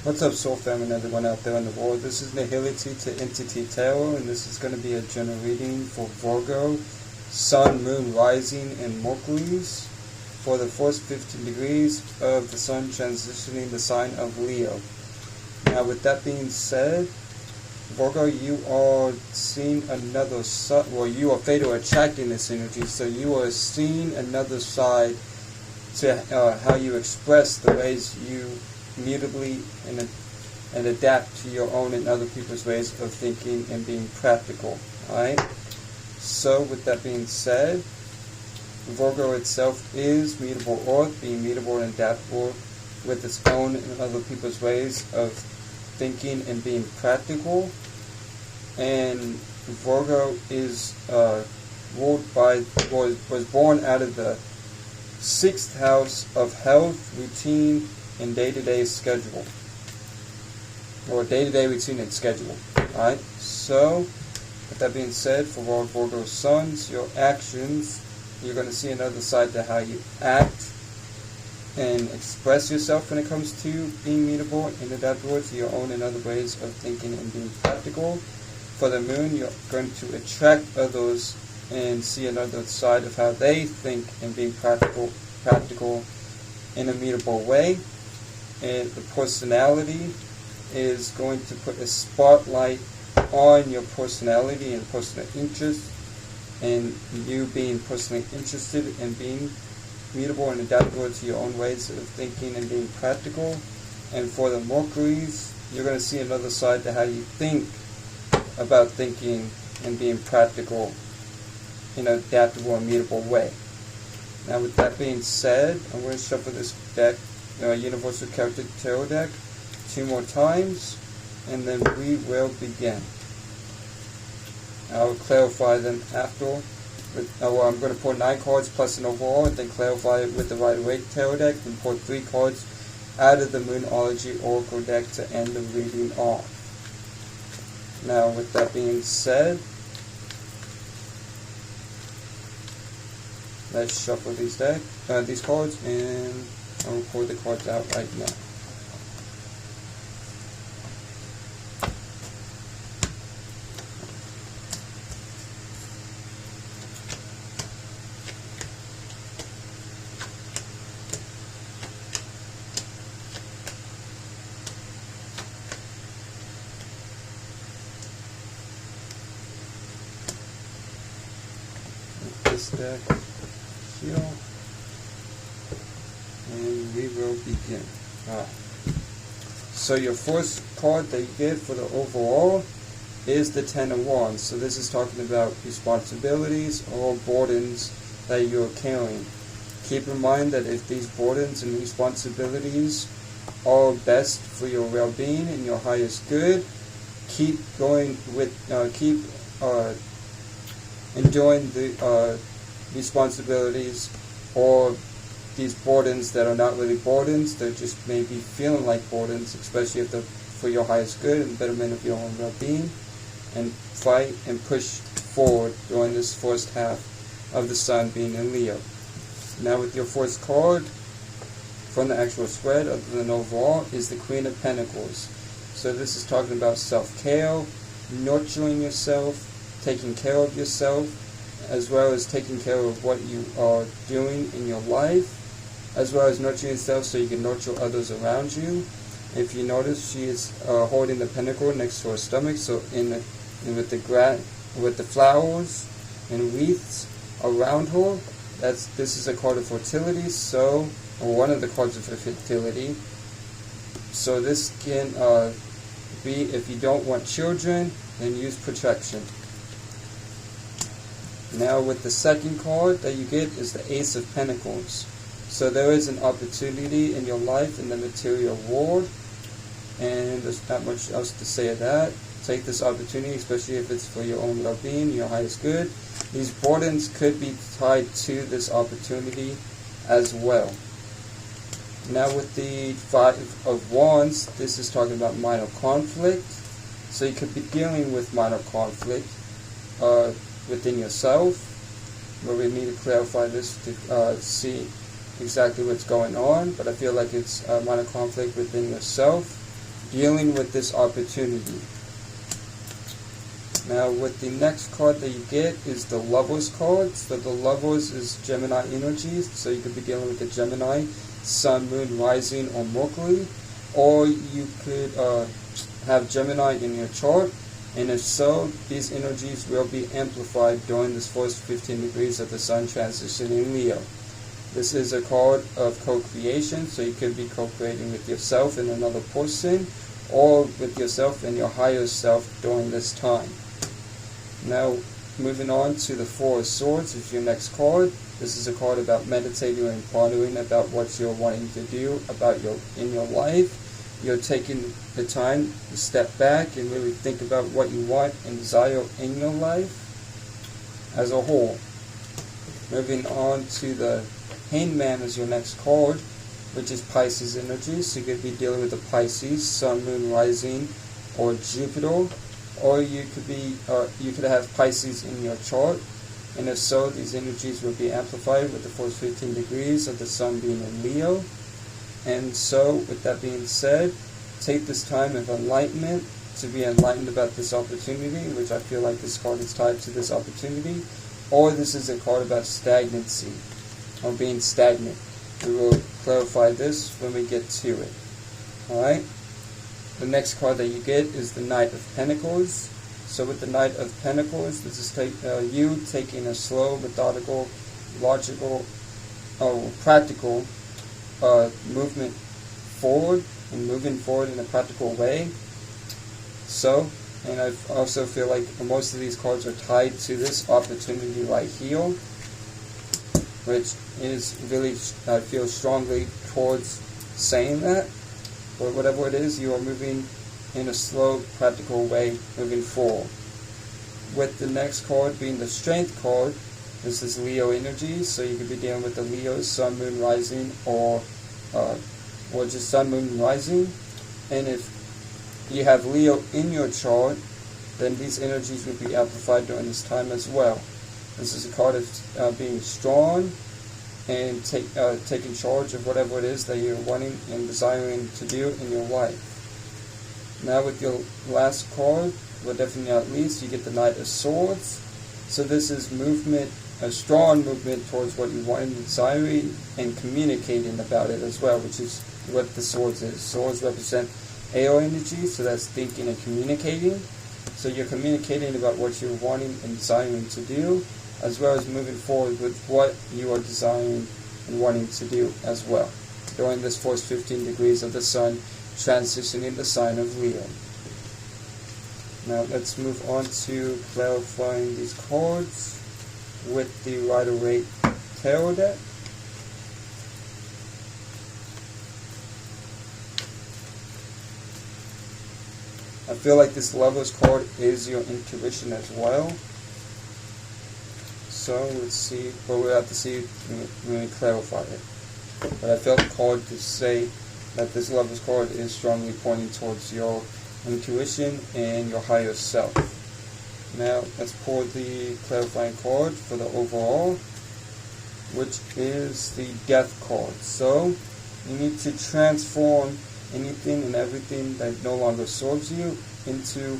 What's up, Soul Family and everyone out there in the world? This is Nihility to Entity Tarot, and this is going to be a general reading for Virgo, Sun, Moon, Rising, and Mercury for the first 15 degrees of the Sun transitioning the sign of Leo. Now, with that being said, Virgo, you are seeing another side, well, you are fated to attracting this energy, so you are seeing another side to how you express the ways you mutably and adapt to your own and other people's ways of thinking and being practical. Alright? So with that being said, Virgo itself is mutable earth, being mutable and adaptable with its own and other people's ways of thinking and being practical. And Virgo is ruled by, was born out of the 6th house of health, routine, and day-to-day schedule, or day-to-day routine and schedule. Alright, so with that being said, for all Virgo suns, your actions, you're going to see another side to how you act and express yourself when it comes to being mutable and adaptable to your own and other ways of thinking and being practical. For the moon, you're going to attract others and see another side of how they think and being practical in a mutable way. And the personality is going to put a spotlight on your personality and personal interest, and you being personally interested in being mutable and adaptable to your own ways of thinking and being practical. And for the Mercuries, you're going to see another side to how you think about thinking and being practical in an adaptable and mutable way. Now, with that being said, I'm going to shuffle this deck, Universal Celtic Tarot deck, 2 more times, and then we will begin. I'll clarify them after. I'm going to pull 9 cards plus an overall, and then clarify it with the Waite Tarot deck, and pull 3 cards out of the Moonology Oracle deck to end the reading off. Now, with that being said, let's shuffle these cards, and I'll pull the cards out right now. This deck here, and we will begin. So your first card that you get for the overall is the 10 of Wands. So this is talking about responsibilities or burdens that you're carrying. Keep in mind that if these burdens and responsibilities are best for your well-being and your highest good, keep going with enjoying the responsibilities or these burdens that are not really burdens, they're just maybe feeling like burdens, especially if they're for your highest good and betterment of your own well-being, and fight and push forward during this first half of the Sun being in Leo. Now, with your first card from the actual spread, other than overall, is the Queen of Pentacles. So this is talking about self-care, nurturing yourself, taking care of yourself, as well as taking care of what you are doing in your life, as well as nurturing yourself so you can nurture others around you. If you notice, she is holding the pentacle next to her stomach, so with the flowers and wreaths around her, this is a card of fertility, or one of the cards of fertility. So this can be, if you don't want children, then use protection. Now, with the second card that you get is the Ace of Pentacles. So there is an opportunity in your life in the material world, and there's not much else to say of that. Take this opportunity, especially if it's for your own well-being, your highest good. These burdens could be tied to this opportunity as well. Now, with the 5 of Wands, this is talking about minor conflict. So you could be dealing with minor conflict within yourself, but we need to clarify this to see exactly what's going on. But I feel like it's minor conflict within yourself, dealing with this opportunity. Now with the next card that you get is the Lovers card. So the Lovers is Gemini energies, so you could be dealing with the Gemini, Sun, Moon, Rising, or Mercury. Or you could have Gemini in your chart, and if so, these energies will be amplified during this first 15 degrees of the Sun transition in Leo. This is a card of co-creation, so you could be co-creating with yourself and another person, or with yourself and your higher self during this time. Now, moving on to the Four of Swords is your next card. This is a card about meditating and pondering about what you're wanting to do in your life. You're taking the time to step back and really think about what you want and desire in your life as a whole. Moving on to the Hangman is your next card, which is Pisces energy. So you could be dealing with the Pisces, Sun, Moon, Rising, or Jupiter, or you could have Pisces in your chart, and if so, these energies will be amplified with the first 15 degrees of the Sun being in Leo. And so, with that being said, take this time of enlightenment to be enlightened about this opportunity, which I feel like this card is tied to this opportunity, or this is a card about stagnancy, or being stagnant. We will clarify this when we get to it. Alright? The next card that you get is the Knight of Pentacles. So with the Knight of Pentacles, this is you taking a slow, methodical, logical, practical movement forward, and moving forward in a practical way. So, and I also feel like most of these cards are tied to this opportunity right here, which is really, I feel strongly towards saying that. But whatever it is, you are moving in a slow, practical way, moving forward. With the next card being the Strength card, this is Leo energy, so you could be dealing with the Leo, Sun, Moon, Rising, or just Sun, Moon, Rising. And if you have Leo in your chart, then these energies will be amplified during this time as well. This is a card of being strong and taking charge of whatever it is that you're wanting and desiring to do in your life. Now with your last card, but definitely not least, you get the Knight of Swords. So this is movement, a strong movement towards what you want and desiring, and communicating about it as well, which is what the swords is. Swords represent air energy, so that's thinking and communicating. So you're communicating about what you're wanting and desiring to do, as well as moving forward with what you are desiring and wanting to do as well, during this first 15 degrees of the Sun transitioning the sign of Leo. Now let's move on to clarifying these cards with the Rider-Waite Tarot deck. I feel like this Lover's card is your intuition as well. So let's see, but we'll have to see when we clarify it. But I felt called to say that this Lover's card is strongly pointing towards your intuition and your higher self. Now let's pull the clarifying card for the overall, which is the Death card. So you need to transform anything and everything that no longer serves you into,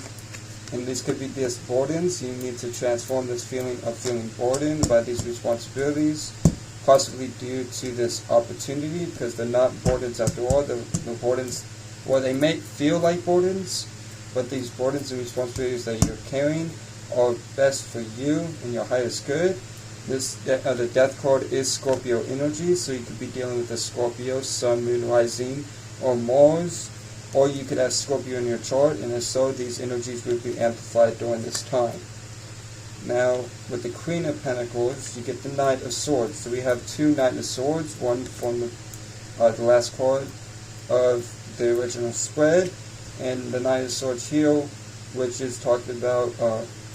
and this could be these burdens. You need to transform this feeling of feeling burdened by these responsibilities, possibly due to this opportunity, because they're not burdens after all. The burdens, well, they may feel like burdens, but these burdens and responsibilities that you're carrying are best for you and your highest good. This the Death card is Scorpio energy, so you could be dealing with the Scorpio, Sun, Moon, Rising, or Mars, or you could have Scorpio in your chart, and if so, these energies will be amplified during this time. Now, with the Queen of Pentacles, you get the Knight of Swords. So we have two Knight of Swords, one from the last card of the original spread, and the Knight of Swords here, which is talked about,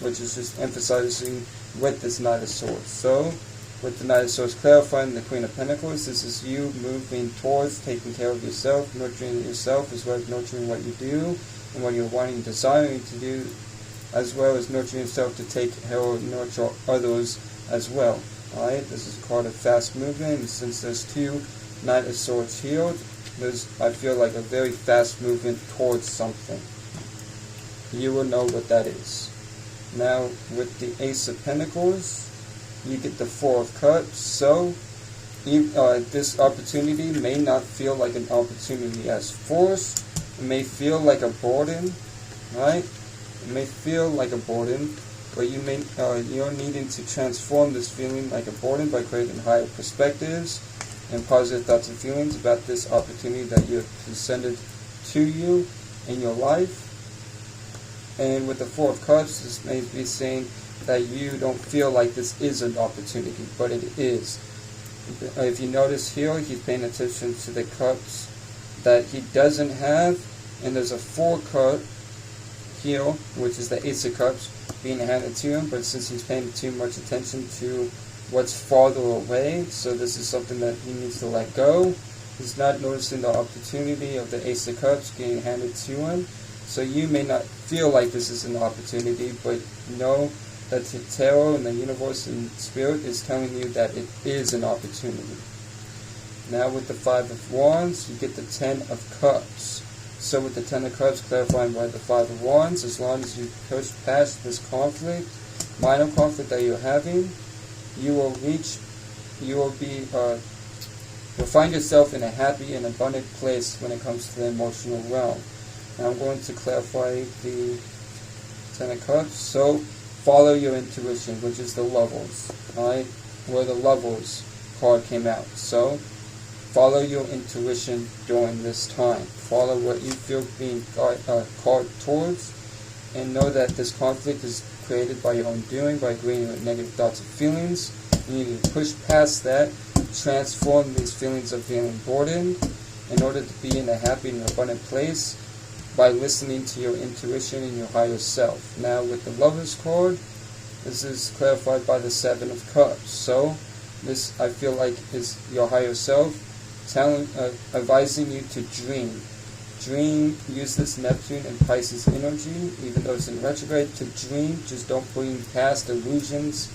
which is just emphasizing with this Knight of Swords. So, with the Knight of Swords clarifying the Queen of Pentacles, this is you moving towards taking care of yourself, nurturing yourself, as well as nurturing what you do and what you're wanting, desiring to do, as well as nurturing yourself to take care or nurture others as well. Alright, this is a card of fast movement, and since there's two Knight of Swords here, There's, I feel like, a very fast movement towards something. You will know what that is. Now, with the Ace of Pentacles, you get the Four of Cups. So, this opportunity may not feel like an opportunity as forced. It may feel like a burden, right? It may feel like a burden, but you're needing to transform this feeling like a burden by creating higher perspectives and positive thoughts and feelings about this opportunity that you have presented to you in your life. And with the Four of Cups, this may be saying that you don't feel like this is an opportunity, but it is. If you notice here, he's paying attention to the cups that he doesn't have, and there's a 4-cup here, which is the Ace of Cups, being handed to him, but since he's paying too much attention to what's farther away, so this is something that he needs to let go. He's not noticing the opportunity of the Ace of Cups being handed to him, so you may not feel like this is an opportunity, but know that the tarot and the universe and spirit is telling you that it is an opportunity. Now with the Five of Wands, you get the 10 of Cups. So with the 10 of Cups clarifying by the 5 of Wands, as long as you push past this conflict, minor conflict that you're having, you'll find yourself in a happy and abundant place when it comes to the emotional realm. Now I'm going to clarify the 10 of Cups. So follow your intuition, which is the Lovers, right? Where the Lovers card came out. So follow your intuition during this time. Follow what you feel being called towards, and know that this conflict is created by your own doing, by agreeing with negative thoughts and feelings. You need to push past that, transform these feelings of feeling burdened in order to be in a happy and abundant place by listening to your intuition and your higher self. Now with the Lovers card, this is clarified by the 7 of Cups. So this, I feel like, is your higher self advising you to dream. Dream, use this Neptune and Pisces energy, even though it's in retrograde, to dream. Just don't bring past illusions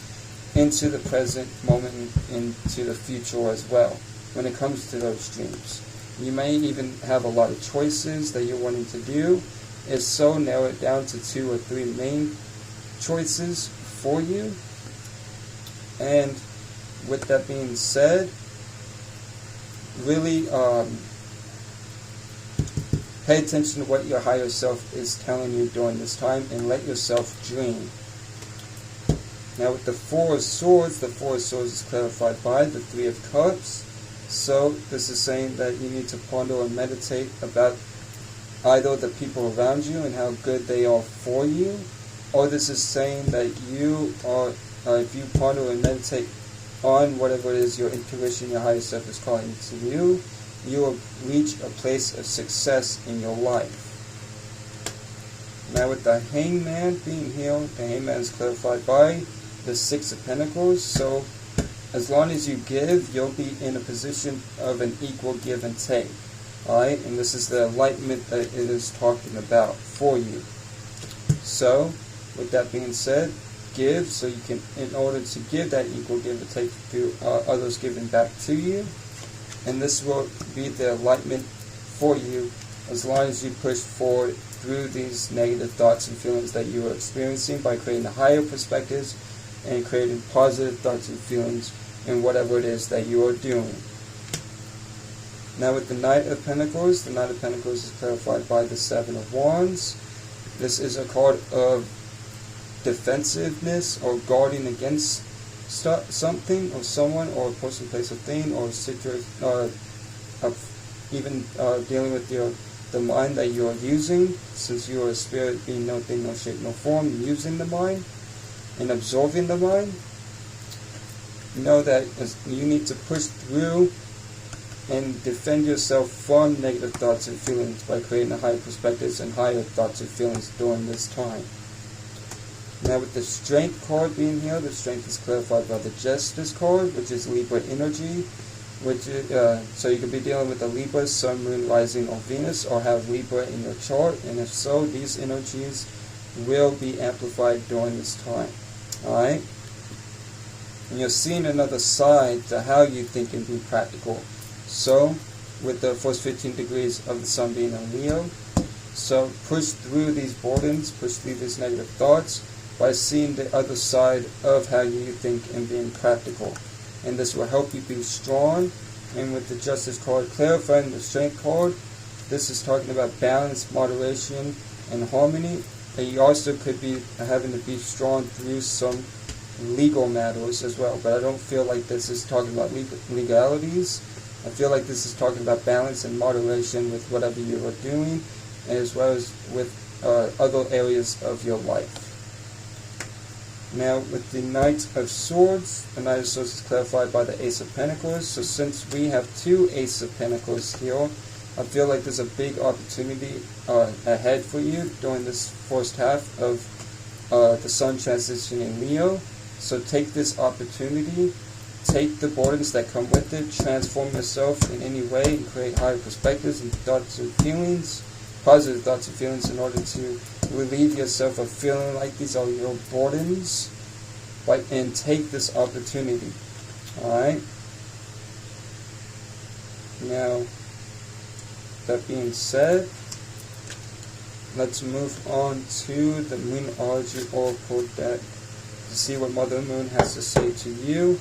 into the present moment, into the future as well when it comes to those dreams. You may even have a lot of choices that you're wanting to do. If so, narrow it down to 2 or 3 main choices for you. And with that being said, really pay attention to what your higher self is telling you during this time, and let yourself dream. Now with the 4 of Swords, the 4 of Swords is clarified by the 3 of Cups. So this is saying that you need to ponder and meditate about either the people around you and how good they are for you, or this is saying that you are, if you ponder and meditate on whatever it is your intuition, your higher self is calling to you, you will reach a place of success in your life. Now with the Hangman being here, the Hangman is clarified by the 6 of Pentacles. So as long as you give, you'll be in a position of an equal give and take. Alright, and this is the enlightenment that it is talking about for you. So, with that being said, give, so you can, in order to give that equal give and take through others giving back to you. And this will be the enlightenment for you as long as you push forward through these negative thoughts and feelings that you are experiencing by creating higher perspectives and creating positive thoughts and feelings in whatever it is that you are doing. Now with the Knight of Pentacles, the Knight of Pentacles is clarified by the 7 of Wands. This is a card of defensiveness or guarding against something or someone or a person, place, or thing, or situation, even dealing with the mind that you are using, since you are a spirit being no thing, no shape, no form, using the mind and absorbing the mind. Know that you need to push through and defend yourself from negative thoughts and feelings by creating higher perspectives and higher thoughts and feelings during this time. Now with the Strength card being here, the Strength is clarified by the Justice card, which is Libra energy, which is, so you could be dealing with the Libra, Sun, Moon, Rising, or Venus, or have Libra in your chart, and if so, these energies will be amplified during this time. Alright? And you're seeing another side to how you think and be practical. So, with the first 15 degrees of the sun being in Leo. So push through these burdens, push through these negative thoughts by seeing the other side of how you think and being practical. And this will help you be strong. And with the Justice card clarifying the Strength card, this is talking about balance, moderation, and harmony. And you also could be having to be strong through some legal matters as well. But I don't feel like this is talking about legalities. I feel like this is talking about balance and moderation with whatever you are doing, as well as with other areas of your life. Now, with the Knight of Swords, the Knight of Swords is clarified by the Ace of Pentacles. So since we have two Ace of Pentacles here, I feel like there's a big opportunity ahead for you during this first half of the Sun transition in Leo. So take this opportunity, take the burdens that come with it, transform yourself in any way, and create higher perspectives and thoughts and feelings, positive thoughts and feelings, in order to relieve yourself of feeling like these are your burdens, right? And take this opportunity. Alright? Now, that being said, let's move on to the Moonology Oracle deck to see what Mother Moon has to say to you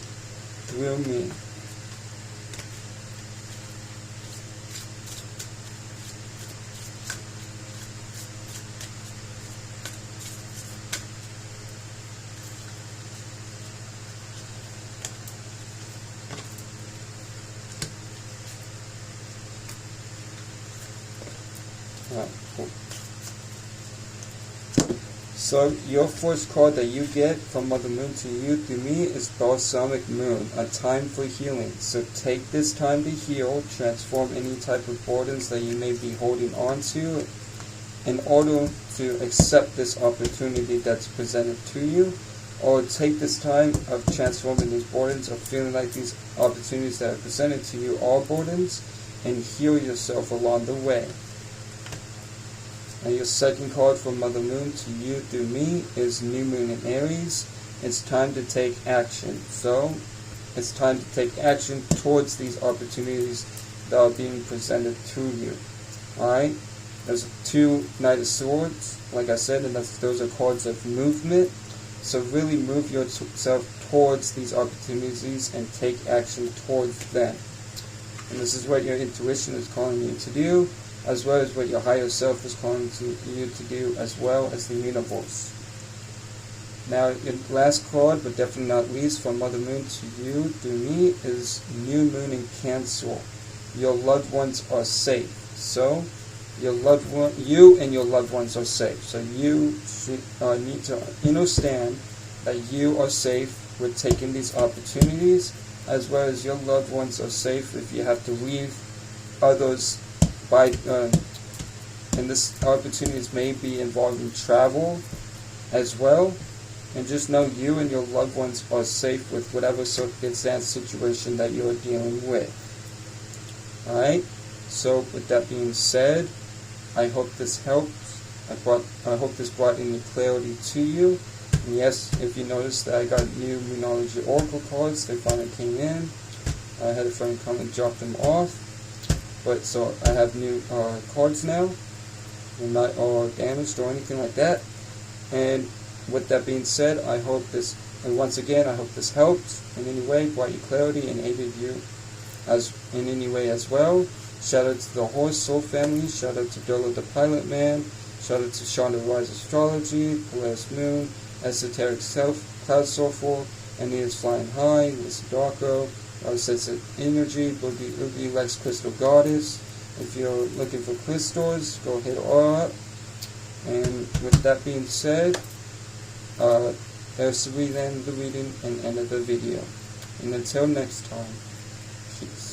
through me. Cool. So your first card that you get from Mother Moon to you through me is Balsamic Moon, a time for healing. So take this time to heal, transform any type of burdens that you may be holding on to in order to accept this opportunity that's presented to you, or take this time of transforming these burdens, of feeling like these opportunities that are presented to you are burdens, and heal yourself along the way. And your second card from Mother Moon to you through me is New Moon in Aries. It's time to take action. So, it's time to take action towards these opportunities that are being presented to you. Alright? There's two Knight of Swords, like I said, and those are cards of movement. So really move yourself towards these opportunities and take action towards them. And this is what your intuition is calling you to do, as well as what your higher self is calling you to do, as well as the universe. Now, your last card, but definitely not least, from Mother Moon to you through me is New Moon in Cancer. Your loved ones are safe. So, you and your loved ones are safe. So you need to understand that you are safe with taking these opportunities, as well as your loved ones are safe if you have to leave others and this opportunities may be involving travel as well. And just know you and your loved ones are safe with whatever circumstance, situation that you are dealing with. Alright? So with that being said, I hope this helped. I hope this brought any clarity to you. And yes, if you noticed that I got new Moonology Oracle cards, they finally came in. I had a friend come and drop them off. But so I have new cards now. They're not all damaged or anything like that. And with that being said, I hope this, and once again, I hope this helped in any way, brought you clarity, and aided you as in any way as well. Shout out to the Horse Soul family. Shout out to Dolo the Pilot Man. Shout out to Sean the Rise Astrology, Polaris Moon, Esoteric Self, Cloud Soulful, Anita's Flying High, Lisa Darko, Sense of Energy, Boogie Oogie, Lex Crystal Goddess. If you're looking for crystals, go hit her up. And with that being said, there's the end of the reading and end of the video. And until next time, peace.